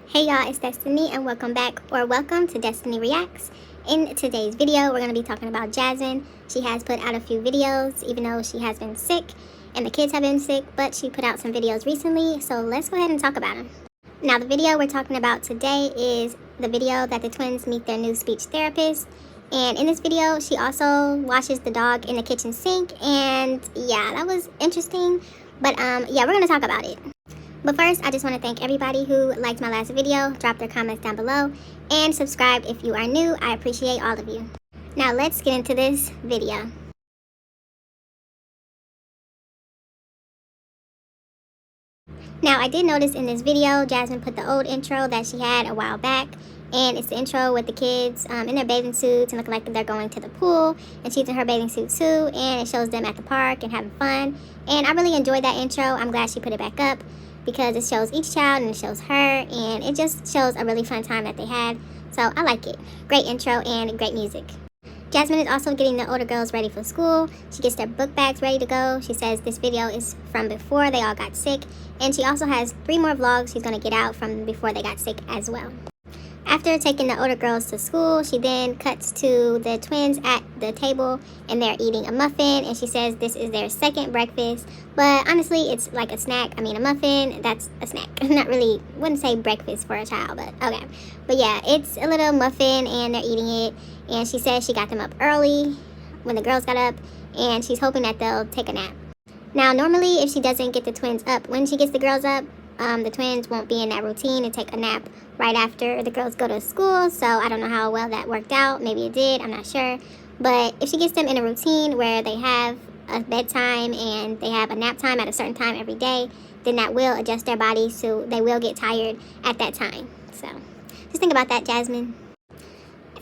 Hey y'all, it's Destiny and welcome back, or welcome to Destiny Reacts. In today's video, we're going to be talking about Jasmine. She has put out a few videos, even though she has been sick and the kids have been sick, but she put out some videos recently, so let's go ahead and talk about them. Now, the video we're talking about today is the video that the twins meet their new speech therapist. And in this video, she also washes the dog in the kitchen sink, and yeah, that was interesting. But yeah, we're going to talk about it. But first, I just want to thank everybody who liked my last video, dropped their comments down below, and subscribed if you are new. I appreciate all of you. Now let's get into this video. Now, I did notice in this video, Jasmine put the old intro that she had a while back, and it's the intro with the kids in their bathing suits and looking like they're going to the pool, and she's in her bathing suit too, and it shows them at the park and having fun. And I really enjoyed that intro. I'm glad she put it back up, because it shows each child and it shows her, and it just shows a really fun time that they had. So I like it. Great intro and great music. Jasmine is also getting the older girls ready for school. She gets their book bags ready to go. She says this video is from before they all got sick, and she also has 3 more vlogs she's going to get out from before they got sick as well. After taking the older girls to school, she then cuts to the twins at the table, and they're eating a muffin, and she says this is their second breakfast, but honestly, it's like a snack. I mean, a muffin, that's a snack. Not really, wouldn't say breakfast for a child, but okay. But yeah, it's a little muffin, and they're eating it, and she says she got them up early when the girls got up, and she's hoping that they'll take a nap. Now, normally, if she doesn't get the twins up when she gets the girls up, the twins won't be in that routine and take a nap right after the girls go to school. So I don't know how well that worked out. Maybe it did. I'm not sure. But if she gets them in a routine where they have a bedtime and they have a nap time at a certain time every day, then that will adjust their bodies so they will get tired at that time. So just think about that, Jasmine.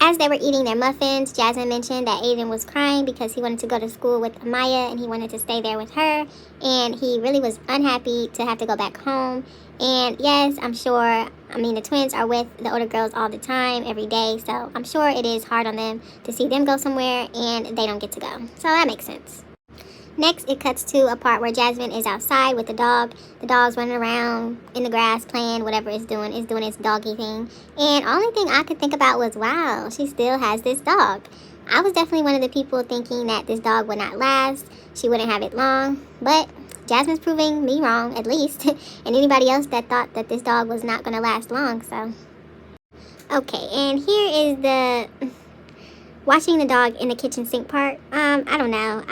As they were eating their muffins, Jasmine mentioned that Aiden was crying because he wanted to go to school with Amaya and he wanted to stay there with her, and he really was unhappy to have to go back home. And yes, I'm sure, I mean, the twins are with the older girls all the time, every day, so I'm sure it is hard on them to see them go somewhere and they don't get to go. So that makes sense. Next, it cuts to a part where Jasmine is outside with the dog. The dog's running around in the grass, playing whatever it's doing its doggy thing. And only thing I could think about was, wow, she still has this dog. I was definitely one of the people thinking that this dog would not last. She wouldn't have it long. But Jasmine's proving me wrong, at least. And anybody else that thought that this dog was not going to last long, so. Okay, and here is the washing the dog in the kitchen sink part. I don't know.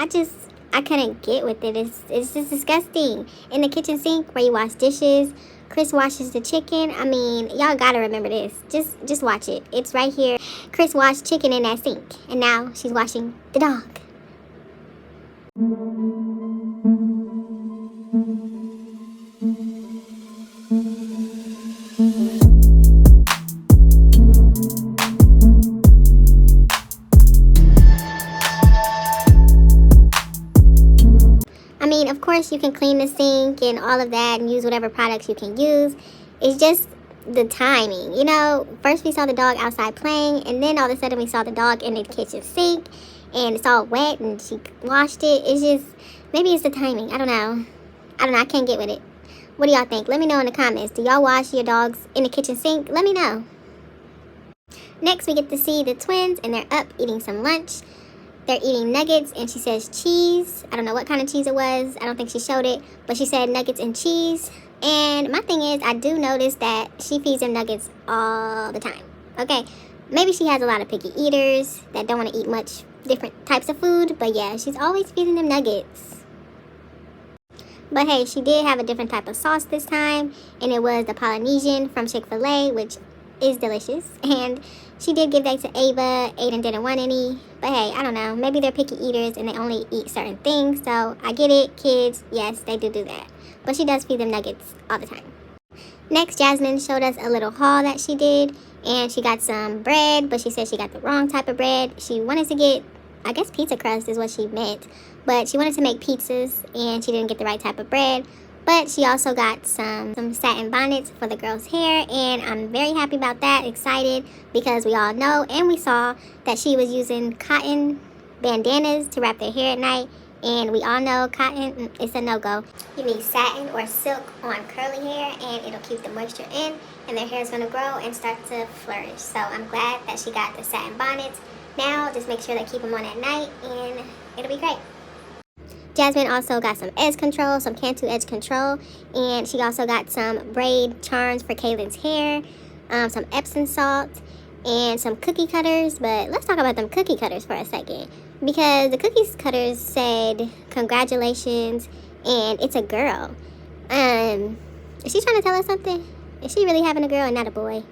I couldn't get with it. It's just disgusting. In the kitchen sink where you wash dishes, Chris washes the chicken. I mean, y'all gotta remember this. Just watch it. It's right here. Chris washed chicken in that sink, and now she's washing the dog. Of course, you can clean the sink and all of that and use whatever products you can use. It's just the timing, you know. First we saw the dog outside playing, and then all of a sudden we saw the dog in the kitchen sink and it's all wet and she washed it. It's just, maybe it's the timing. I don't know. I can't get with it. What do y'all think? Let me know in the comments. Do y'all wash your dogs in the kitchen sink? Let me know. Next, we get to see the twins, and they're up eating some lunch. They're eating nuggets, and she says cheese. I don't know what kind of cheese it was. I don't think she showed it, but she said nuggets and cheese. And my thing is, I do notice that she feeds them nuggets all the time. Okay, maybe she has a lot of picky eaters that don't want to eat much different types of food, but yeah, she's always feeding them nuggets. But hey, she did have a different type of sauce this time, and it was the Polynesian from Chick-fil-A, which is delicious. And she did give that to Ava. Aiden didn't want any, but hey, I don't know, maybe they're picky eaters and they only eat certain things, so I get it. Kids, yes, they do that, but she does feed them nuggets all the time. Next, Jasmine showed us a little haul that she did, and she got some bread, but she said she got the wrong type of bread. She wanted to get, I guess pizza crust is what she meant, but she wanted to make pizzas and she didn't get the right type of bread. But she also got some satin bonnets for the girls' hair, and I'm very happy about that, excited, because we all know and we saw that she was using cotton bandanas to wrap their hair at night, and we all know cotton is a no-go. You need satin or silk on curly hair, and it'll keep the moisture in, and their hair is going to grow and start to flourish. So I'm glad that she got the satin bonnets. Now just make sure they keep them on at night and it'll be great. Jasmine also got some edge control, some Cantu edge control, and she also got some braid charms for Kaylin's hair, some Epsom salt, and some cookie cutters. But let's talk about them cookie cutters for a second, because the cookie cutters said congratulations and it's a girl. Is she trying to tell us something? Is she really having a girl and not a boy?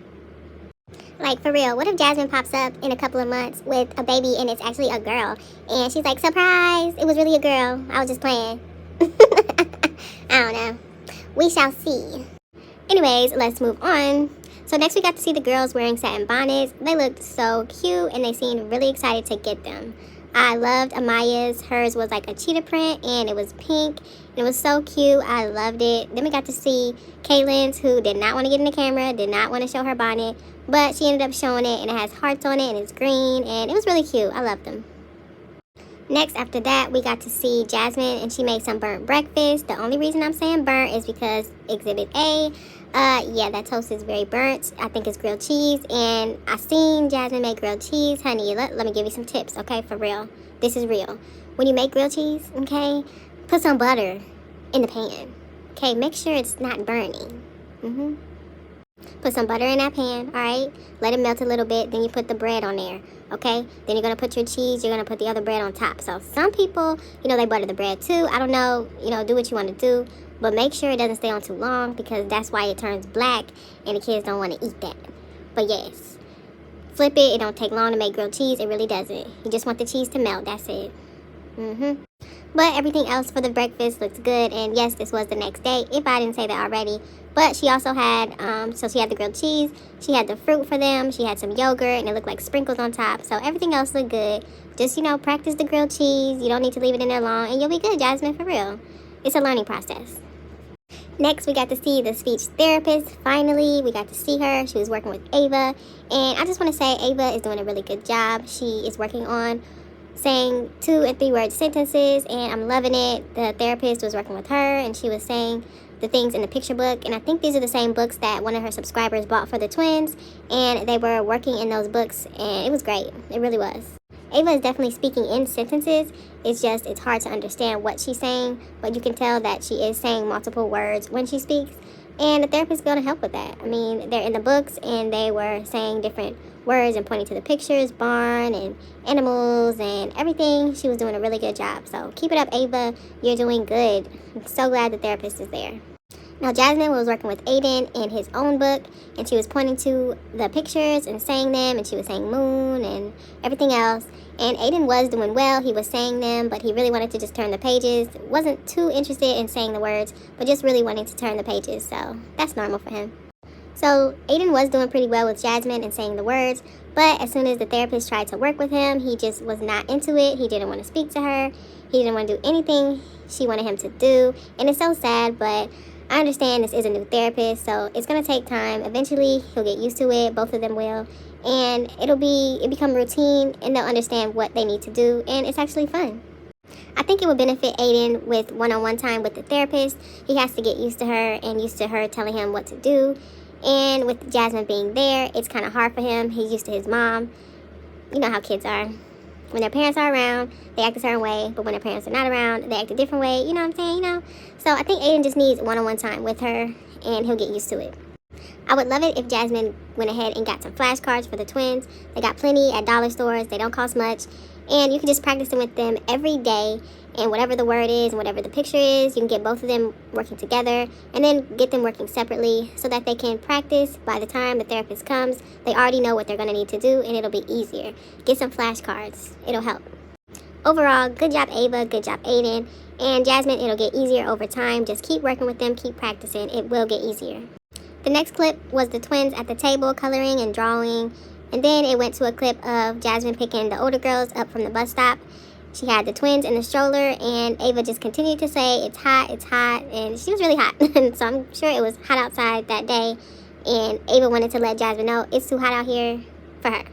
Like, for real, what if Jasmine pops up in a couple of months with a baby and it's actually a girl? And she's like, surprise, it was really a girl. I was just playing. I don't know. We shall see. Anyways, let's move on. So next we got to see the girls wearing satin bonnets. They looked so cute and they seemed really excited to get them. I loved Amaya's. Hers was like a cheetah print and it was pink. It was so cute. I loved it. Then we got to see Kaylin's, who did not want to get in the camera, did not want to show her bonnet, but she ended up showing it, and it has hearts on it and it's green and it was really cute. I loved them. Next, after that, we got to see Jasmine, and she made some burnt breakfast. The only reason I'm saying burnt is because Exhibit A, yeah, that toast is very burnt. I think it's grilled cheese, and I seen Jasmine make grilled cheese. Honey, let me give you some tips, okay, for real. This is real. When you make grilled cheese, okay, put some butter in the pan. Okay, make sure it's not burning. Put some butter in that pan, all right? Let it melt a little bit, then you put the bread on there, okay? Then you're going to put your cheese, you're going to put the other bread on top. So some people, they butter the bread too. I don't know, do what you want to do. But make sure it doesn't stay on too long, because that's why it turns black and the kids don't want to eat that. But yes, flip it. It don't take long to make grilled cheese. It really doesn't. You just want the cheese to melt. That's it. But everything else for the breakfast looks good. And yes, this was the next day, if I didn't say that already. But she also had, so she had the grilled cheese. She had the fruit for them. She had some yogurt, and it looked like sprinkles on top. So everything else looked good. Just, practice the grilled cheese. You don't need to leave it in there long. And you'll be good, Jasmine, for real. It's a learning process. Next, we got to see the speech therapist. Finally, we got to see her. She was working with Ava. And I just want to say Ava is doing a really good job. She is working on saying 2- and 3-word sentences, and I'm loving it. The therapist was working with her, and she was saying the things in the picture book. And I think these are the same books that one of her subscribers bought for the twins. And they were working in those books, and it was great. It really was. Ava is definitely speaking in sentences. It's hard to understand what she's saying, but you can tell that she is saying multiple words when she speaks, and the therapist is going to help with that. I mean, they're in the books, and they were saying different words and pointing to the pictures, barn and animals and everything. She was doing a really good job. So keep it up, Ava. You're doing good. I'm so glad the therapist is there. Now, Jasmine was working with Aiden in his own book, and she was pointing to the pictures and saying them, and she was saying moon and everything else. And Aiden was doing well. He was saying them, but he really wanted to just turn the pages. Wasn't too interested in saying the words, but just really wanting to turn the pages. So that's normal for him. So Aiden was doing pretty well with Jasmine and saying the words, but as soon as the therapist tried to work with him, he just was not into it. He didn't want to speak to her. He didn't want to do anything she wanted him to do. And it's so sad, but I understand this is a new therapist, so it's going to take time. Eventually, he'll get used to it. Both of them will. And it become routine, and they'll understand what they need to do, and it's actually fun. I think it would benefit Aiden with one-on-one time with the therapist. He has to get used to her and used to her telling him what to do. And with Jasmine being there, it's kind of hard for him. He's used to his mom. You know how kids are. When their parents are around, they act a certain way. But when their parents are not around, they act a different way. You know what I'm saying? So I think Aiden just needs one-on-one time with her, and he'll get used to it. I would love it if Jasmine went ahead and got some flashcards for the twins. They got plenty at dollar stores. They don't cost much. And you can just practice them with them every day. And whatever the word is and whatever the picture is, you can get both of them working together and then get them working separately so that they can practice. By the time the therapist comes, they already know what they're going to need to do, and it'll be easier. Get some flashcards. It'll help. Overall, good job, Ava. Good job, Aiden. And Jasmine, it'll get easier over time. Just keep working with them. Keep practicing. It will get easier. The next clip was the twins at the table coloring and drawing. And then it went to a clip of Jasmine picking the older girls up from the bus stop. She had the twins in the stroller, and Ava just continued to say, it's hot, and she was really hot. So I'm sure it was hot outside that day, and Ava wanted to let Jasmine know it's too hot out here for her.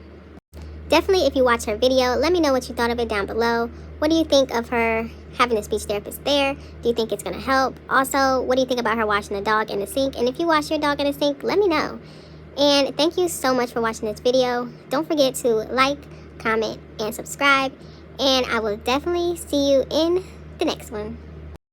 Definitely, if you watch her video, let me know what you thought of it down below. What do you think of her having a speech therapist there? Do you think it's going to help? Also, what do you think about her washing the dog in the sink? And if you wash your dog in the sink, let me know. And thank you so much for watching this video. Don't forget to like, comment, and subscribe. And I will definitely see you in the next one.